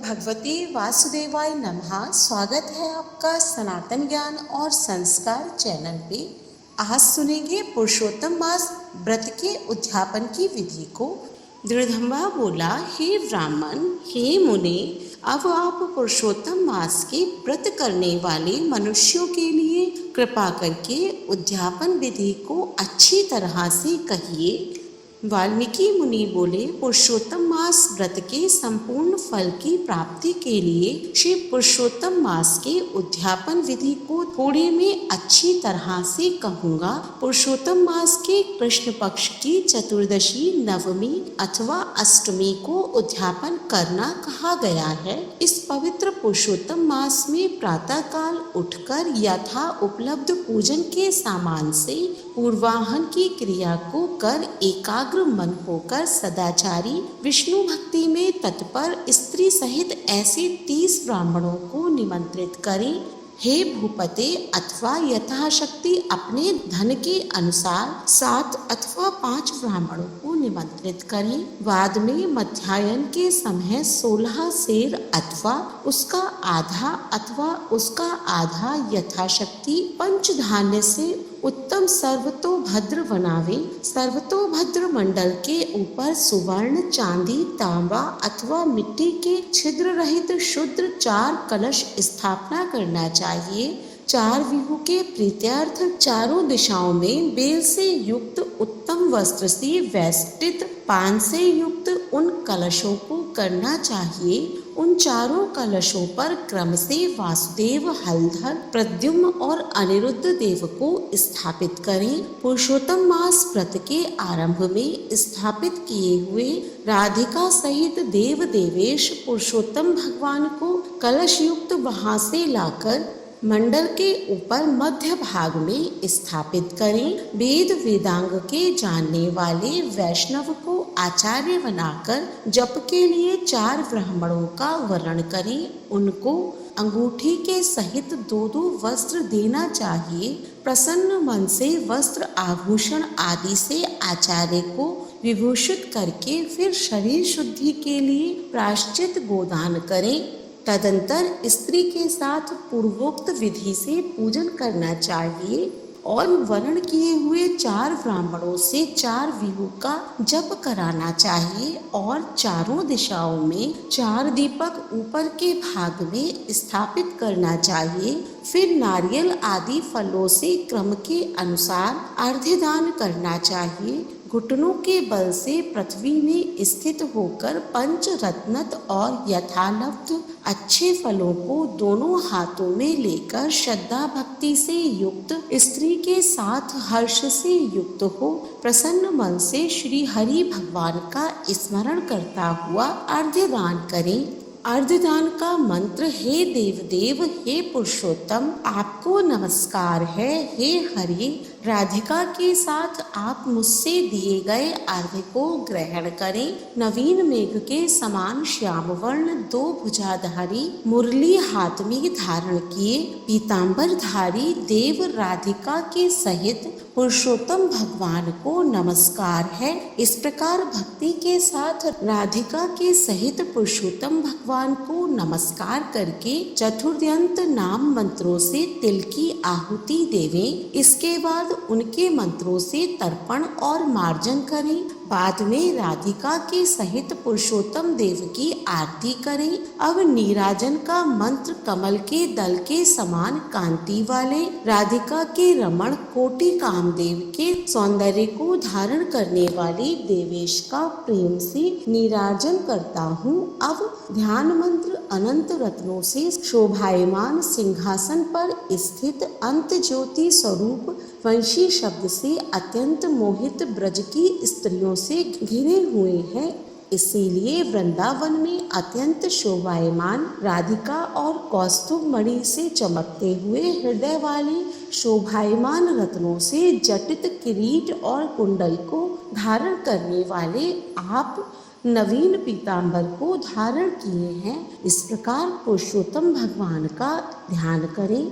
भगवते वासुदेवाय नमः। स्वागत है आपका सनातन ज्ञान और संस्कार चैनल पे। आज सुनेंगे पुरुषोत्तम मास व्रत के उद्यापन की विधि को। दृढ़म्बा बोला, हे ब्राह्मण, हे मुनि, अब आप पुरुषोत्तम मास के व्रत करने वाले मनुष्यों के लिए कृपा करके उद्यापन विधि को अच्छी तरह से कहिए। वाल्मीकि मुनि बोले, पुरुषोत्तम मास व्रत के संपूर्ण फल की प्राप्ति के लिए श्री पुरुषोत्तम मास के उद्यापन विधि को थोड़े में अच्छी तरह से कहूँगा। पुरुषोत्तम मास के कृष्ण पक्ष की चतुर्दशी, नवमी अथवा अष्टमी को उद्यापन करना कहा गया है। इस पवित्र पुरुषोत्तम मास में प्रातः काल उठकर यथा उपलब्ध पूजन के सामान से पूर्वाहन की क्रिया को कर एकाग्र मन होकर सदाचारी, विष्णु भक्ति में तत्पर स्त्री सहित ऐसे 30 ब्राह्मणों को निमंत्रित करें। हे भूपते, अथवा यथाशक्ति अपने धन के अनुसार 7 अथवा 5 ब्राह्मणों को निमंत्रित करें। बाद में मध्याह्न के समय 16 सेर अथवा उसका आधा यथाशक्ति पंचधान्य से उत्तम सर्वतोभद्र बनावे। सर्वतोभद्र मंडल के ऊपर सुवर्ण, चांदी, तांबा अथवा मिट्टी के छिद्र रहित शुद्ध 4 कलश स्थापना करना चाहिए। 4 विहू के प्रीत्यर्थ चारों दिशाओं में बेल से युक्त उत्तम वस्त्र से वेष्टित पान से युक्त उन कलशों को करना चाहिए। उन चारों कलशों पर क्रम से वासुदेव, हलधर, प्रद्युम्न और अनिरुद्ध देव को स्थापित करें। पुरुषोत्तम मास व्रत के आरंभ में स्थापित किए हुए राधिका सहित देव देवेश पुरुषोत्तम भगवान को कलश युक्त वहां से लाकर मंडल के ऊपर मध्य भाग में स्थापित करें। वेद वेदांग के जानने वाले वैष्णव को आचार्य बनाकर जप के लिए 4 ब्राह्मणों का वर्ण करें। उनको अंगूठी के सहित 2-2 वस्त्र देना चाहिए। प्रसन्न मन से वस्त्र, आभूषण आदि से आचार्य को विभूषित करके फिर शरीर शुद्धि के लिए प्रायश्चित गोदान करें। तदंतर स्त्री के साथ पूर्वोक्त विधि से पूजन करना चाहिए और वर्ण किए हुए 4 ब्राह्मणों से 4 विहू का जप कराना चाहिए और चारों दिशाओं में 4 दीपक ऊपर के भाग में स्थापित करना चाहिए। फिर नारियल आदि फलों से क्रम के अनुसार अर्घ्यदान करना चाहिए। घुटनों के बल से पृथ्वी में स्थित होकर पंचरत्नत और यथालब्ध अच्छे फलों को दोनों हाथों में लेकर श्रद्धा भक्ति से युक्त स्त्री के साथ हर्ष से युक्त हो प्रसन्न मन से श्री हरि भगवान का स्मरण करता हुआ अर्घ्यदान करें। अर्घ्यदान का मंत्र, हे देवदेव, हे पुरुषोत्तम, आपको नमस्कार है। हे हरि, राधिका के साथ आप मुझसे दिए गए अर्घ्य को ग्रहण करें। नवीन मेघ के समान श्याम वर्ण 2 भुजाधारी मुरली हाथ में धारण किए पीताम्बरधारी देव राधिका के सहित पुरुषोत्तम भगवान को नमस्कार है। इस प्रकार भक्ति के साथ राधिका के सहित पुरुषोत्तम भगवान को नमस्कार करके चतुर्यंत नाम मंत्रों से तिल की आहुति देवें। इसके बाद उनके मंत्रों से तर्पण और मार्जन करें। बाद में राधिका के सहित पुरुषोत्तम देव की आरती करें। अब नीराजन का मंत्र कमल के दल के समान कांति वाले राधिका के रमण कोटि कामदेव के सौंदर्य को धारण करने वाली देवेश का प्रेम से नीराजन करता हूँ। अब ध्यान मंत्र अनंत रत्नों से शोभायमान सिंहासन पर स्थित अंत ज्योति स्वरूप वंशी शब्द से अत्यंत मोहित ब्रज की स्त्रियों से घिरे हुए हैं। इसीलिए वृंदावन में अत्यंत शोभायमान राधिका और कौस्तुभ मणि से चमकते हुए हृदय वाली शोभायमान रत्नों से जटित किरीट और कुंडल को धारण करने वाले आप नवीन पीताम्बर को धारण किए हैं। इस प्रकार पुरुषोत्तम भगवान का ध्यान करें।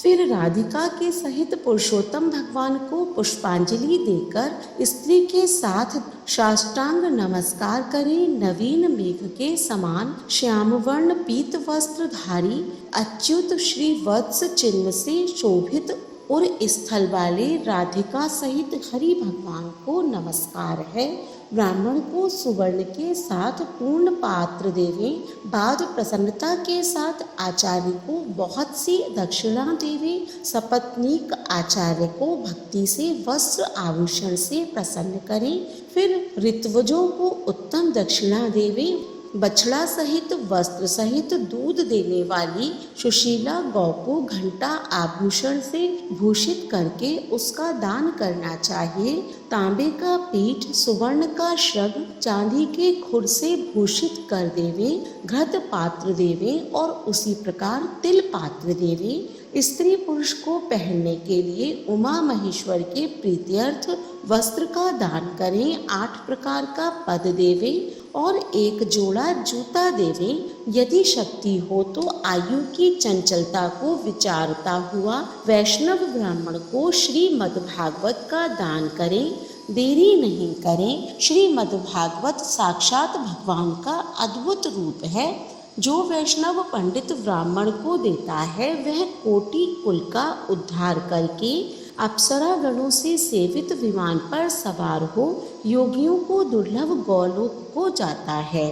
फिर राधिका के सहित पुरुषोत्तम भगवान को पुष्पांजलि देकर स्त्री के साथ साष्टांग नमस्कार करें। नवीन मेघ के समान श्यामवर्ण पीत वस्त्रधारी अच्युत श्री वत्स चिन्ह से शोभित और स्थल वाले राधिका सहित हरि भगवान को नमस्कार है। ब्राह्मण को सुवर्ण के साथ पूर्ण पात्र देवें। बाद प्रसन्नता के साथ आचार्य को बहुत सी दक्षिणा देवें। सपत्नीक आचार्य को भक्ति से वस्त्र आभूषण से प्रसन्न करें। फिर ऋत्वजों को उत्तम दक्षिणा देवें। बछड़ा सहित वस्त्र सहित दूध देने वाली सुशीला गौ को घंटा आभूषण से भूषित करके उसका दान करना चाहिए। तांबे का पीठ, सुवर्ण का श्रग, चांदी के खुर से भूषित कर देवें। घृत पात्र देवें और उसी प्रकार तिल पात्र देवें। स्त्री पुरुष को पहनने के लिए उमा महेश्वर के प्रीत्यर्थ वस्त्र का दान करें। 8 प्रकार का पद देवें और 1 जोड़ा जूता देवें। यदि शक्ति हो तो आयु की चंचलता को विचारता हुआ वैष्णव ब्राह्मण को श्रीमद्भागवत का दान करें। देरी नहीं करें। श्रीमद्भागवत साक्षात भगवान का अद्भुत रूप है। जो वैष्णव पंडित ब्राह्मण को देता है वह कोटि कुल का उद्धार करके अप्सरा गणों से सेवित विमान पर सवार हो योगियों को दुर्लभ गौलोक को जाता है।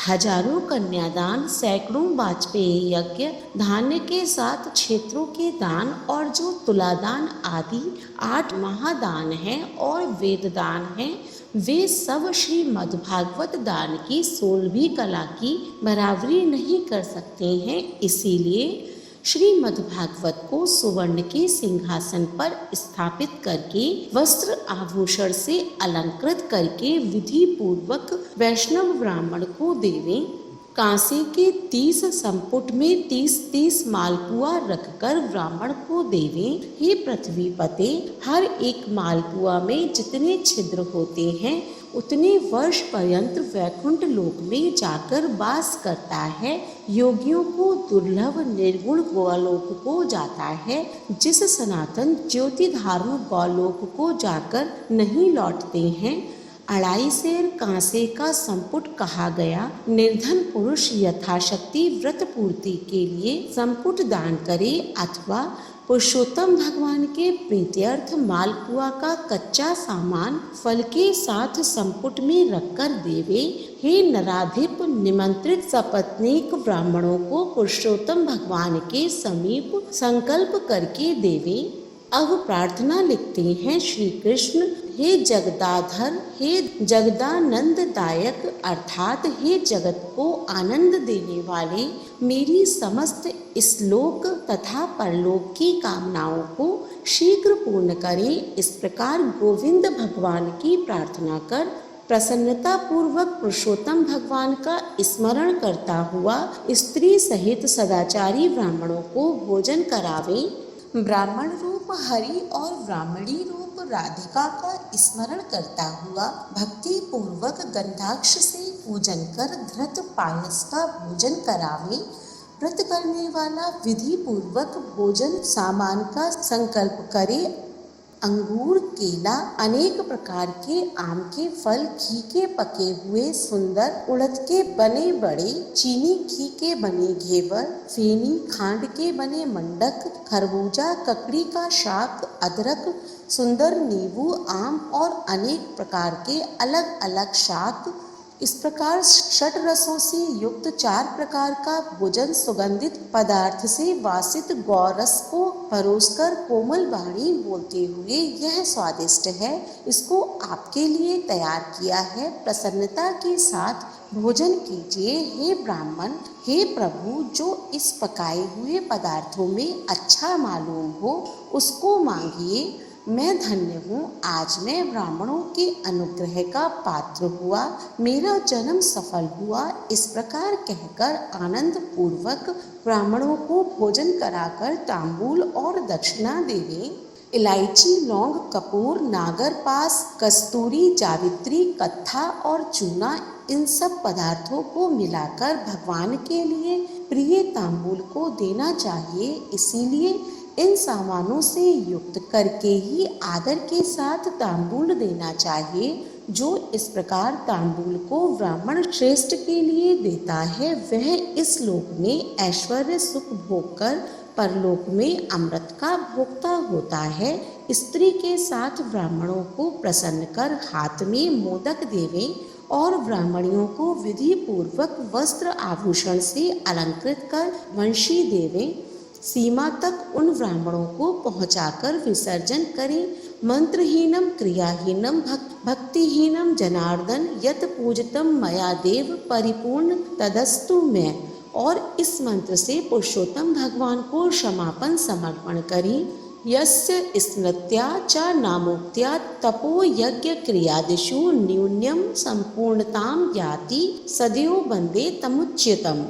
हजारों कन्यादान, सैकड़ों वाजपेयी यज्ञ, धान्य के साथ क्षेत्रों के दान और जो तुलादान आदि 8 महादान हैं और वेद दान हैं, वे सब श्रीमद्भागवत दान की 16वीं कला की बराबरी नहीं कर सकते हैं। इसीलिए श्रीमद्भागवत को सुवर्ण के सिंहासन पर स्थापित करके वस्त्र आभूषण से अलंकृत करके विधि पूर्वक वैष्णव ब्राह्मण को देवें। कांसे के 30 संपुट में 30-30 मालपुआ रखकर ब्राह्मण को देवें। हे पृथ्वी पते, हर एक मालपुआ में जितने छिद्र होते हैं उतने वर्ष पर्यंत वैकुंठ लोक में जाकर वास करता है। योगियों को दुर्लभ निर्गुण गोलोक को जाता है, जिस सनातन ज्योति धारण गोलोक को जाकर नहीं लौटते हैं। 2.5 सेर कांसे का संपुट कहा गया। निर्धन पुरुष यथाशक्ति व्रत पूर्ति के लिए संपुट दान करे अथवा पुरुषोत्तम भगवान के प्रीत्यर्थ मालपुआ का कच्चा सामान फल के साथ संपुट में रखकर देवे। हे नराधिप, निमंत्रित सपत्नीक ब्राह्मणों को पुरुषोत्तम भगवान के समीप संकल्प करके देवे। अब प्रार्थना लिखते हैं श्री कृष्ण। हे जगदाधर, हे जगदानंददायक अर्थात हे जगत को आनंद देने वाले, मेरी समस्त इस्लोक तथा परलोक की कामनाओं को शीघ्र पूर्ण करें। इस प्रकार गोविंद भगवान की प्रार्थना कर प्रसन्नता पूर्वक पुरुषोत्तम भगवान का स्मरण करता हुआ स्त्री सहित सदाचारी ब्राह्मणों को भोजन करावे। ब्राह्मण रूप हरि और ब्राह्मणी रूप राधिका का स्मरण करता हुआ भक्ति पूर्वक गंधाक्ष से पूजन कर धृत पायस का भोजन करावे। व्रत करने वाला विधि पूर्वक भोजन सामान का संकल्प करे। अंगूर, केला, अनेक प्रकार के आम के फल, घी के पके हुए सुंदर, उड़द के बने बड़े, चीनी घी के बने घेवर, फेनी, खांड के बने मंडक, खरबूजा, ककड़ी का शाक, अदरक, सुंदर नींबू, आम और अनेक प्रकार के अलग अलग शाक, इस प्रकार 6 रसों से युक्त 4 प्रकार का भोजन सुगंधित पदार्थ से वासित गौरस को परोसकर कोमल वाणी बोलते हुए यह स्वादिष्ट है, इसको आपके लिए तैयार किया है, प्रसन्नता के साथ भोजन कीजिए। हे ब्राह्मण, हे प्रभु, जो इस पकाए हुए पदार्थों में अच्छा मालूम हो उसको मांगिए। मैं धन्य हूँ, आज मैं ब्राह्मणों के अनुग्रह का पात्र हुआ, मेरा जन्म सफल हुआ। इस प्रकार कहकर आनंद पूर्वक ब्राह्मणों को भोजन कराकर तांबूल और दक्षिणा देवे। इलायची, लौंग, कपूर, नागरपास, कस्तूरी, जावित्री, कत्था और चूना, इन सब पदार्थों को मिलाकर भगवान के लिए प्रिय तांबूल को देना चाहिए। इसीलिए इन सामानों से युक्त करके ही आदर के साथ तांबूल देना चाहिए। जो इस प्रकार तांबूल को ब्राह्मण श्रेष्ठ के लिए देता है, वह इस लोक में ऐश्वर्य सुख भोग कर परलोक में अमृत का भोक्ता होता है। स्त्री के साथ ब्राह्मणों को प्रसन्न कर हाथ में मोदक देवे और ब्राह्मणियों को विधि पूर्वक वस्त्र आभूषण से अलंकृत कर वंशी देवे। सीमा तक उन ब्राह्मणों को पहुंचाकर विसर्जन करें। मंत्रहीनम क्रियाहीनम भक्तिहीनम जनार्दन यत पूजितम मया देव परिपूर्ण तदस्तु मैं। और इस मंत्र से पुरुषोत्तम भगवान को क्षमापन समर्पण करें। यस्य स्मृत्या च नामोक्त्या तपो यज्ञ क्रियादिषु न्यून्यम संपूर्णताम याति सदैव वंदे तमुच्यतम।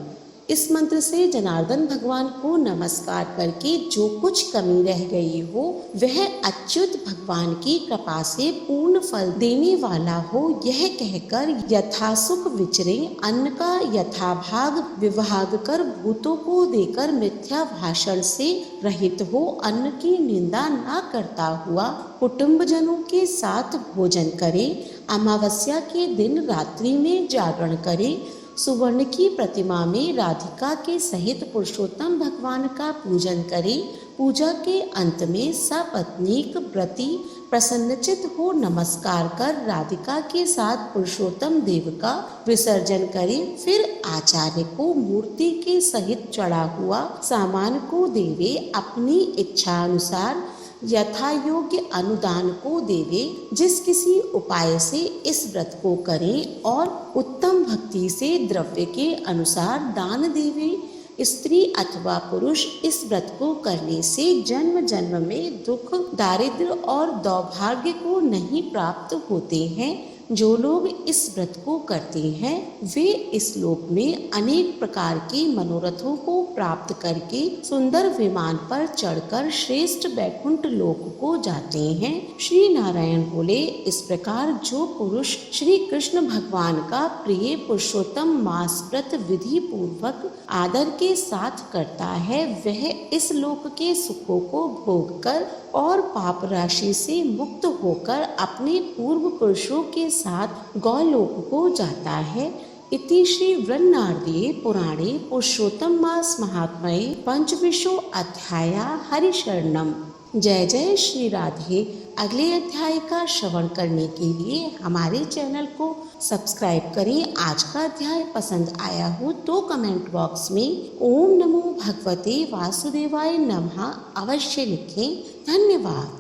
इस मंत्र से जनार्दन भगवान को नमस्कार करके जो कुछ कमी रह गई हो वह अच्युत भगवान की कृपा से पूर्ण फल देने वाला हो, यह कहकर यथासुख विचरे, अन्न का यथाभाग विभाग कर भूतों को देकर मिथ्या भाषण से रहित हो, अन्न की निंदा न करता हुआ कुटुंबजनों के साथ भोजन करे, अमावस्या के दिन रात्रि में जागरण करे, सुवर्ण की प्रतिमा में राधिका के सहित पुरुषोत्तम भगवान का पूजन करें। पूजा के अंत में सपत्नीक व्रती प्रसन्नचित हो नमस्कार कर राधिका के साथ पुरुषोत्तम देव का विसर्जन करें। फिर आचार्य को मूर्ति के सहित चढ़ा हुआ सामान को देवे, अपनी इच्छा अनुसार यथा योग्य अनुदान को देवे। जिस किसी उपाय से इस व्रत को करें और उत्तम भक्ति से द्रव्य के अनुसार दान देवे। स्त्री अथवा पुरुष इस व्रत को करने से जन्म जन्म में दुख, दारिद्र्य और दौर्भाग्य को नहीं प्राप्त होते हैं। जो लोग इस व्रत को करते हैं वे इस लोक में अनेक प्रकार के मनोरथों को प्राप्त करके सुंदर विमान पर चढ़कर श्रेष्ठ वैकुंठ लोक को जाते हैं। श्री नारायण बोले, इस प्रकार जो पुरुष श्री कृष्ण भगवान का प्रिय पुरुषोत्तम मास व्रत विधि पूर्वक आदर के साथ करता है, वह इस लोक के सुखों को भोग कर और पाप राशि से मुक्त होकर अपने पूर्व पुरुषों के साथ गौलोक को जाता है। इति श्री वृन्नारदीये पुराणे पुरुषोत्तम मास महात्म्ये पंचविंशो अध्याय हरिशरणम। जय जय श्री राधे। अगले अध्याय का श्रवण करने के लिए हमारे चैनल को सब्सक्राइब करें। आज का अध्याय पसंद आया हो तो कमेंट बॉक्स में ओम नमो भगवते वासुदेवाय नमः अवश्य लिखें। धन्यवाद।